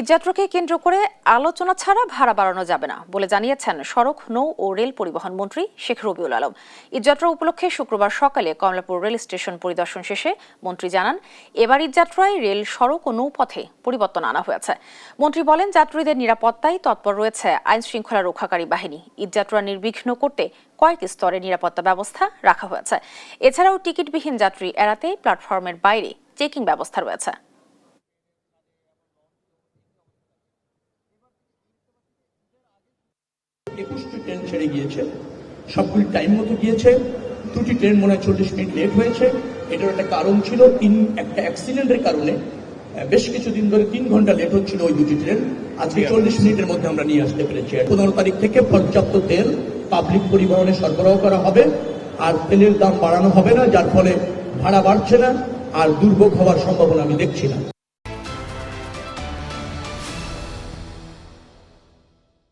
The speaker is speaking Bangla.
ঈদযাত্রাকে কেন্দ্র করে আলোচনা ছাড়া ভাড়া বাড়ানো যাবে না বলে জানিয়েছেন সড়ক, নৌ ও রেল পরিবহন মন্ত্রী শেখ রবিউল আলম। ঈদযাত্রা উপলক্ষে শুক্রবার সকালে কমলাপুর রেল স্টেশন পরিদর্শন শেষে মন্ত্রী জানান, এবার ঈদযাত্রায় রেল, সড়ক ও নৌপথে পরিবর্তন আনা হয়েছে। মন্ত্রী বলেন, যাত্রীদের নিরাপত্তায় তৎপর রয়েছে আইন শৃঙ্খলা রক্ষাকারী বাহিনী। ঈদযাত্রা নির্বিঘ্ন করতে কয়েক স্তরে নিরাপত্তা ব্যবস্থা রাখা হয়েছে। এছাড়াও টিকিটবিহীন যাত্রী এড়াতে প্ল্যাটফর্মের বাইরে চেকিং ব্যবস্থা রয়েছে। একুশটি ট্রেন ছেড়ে গিয়েছে, সবগুলি টাইম মতো গিয়েছে। দুটি ট্রেন মনে হয় 40 মিনিট লেট হয়েছে। এটার একটা কারণ ছিল, একটা অ্যাক্সিডেন্টের কারণে বেশ কিছুদিন ধরে 3 ঘন্টা লেট হচ্ছিল ওই দুটি ট্রেন। আজকে 40 মিনিটের মধ্যে আমরা নিয়ে আসতে পেরেছি। 15 তারিখ থেকে পর্যাপ্ত তেল পাবলিক পরিবহনে সরবরাহ করা হবে, আর তেলের দাম বাড়ানো হবে না, যার ফলে ভাড়া বাড়ছে না আর দুর্ভোগ হওয়ার সম্ভাবনা আমি দেখছি না।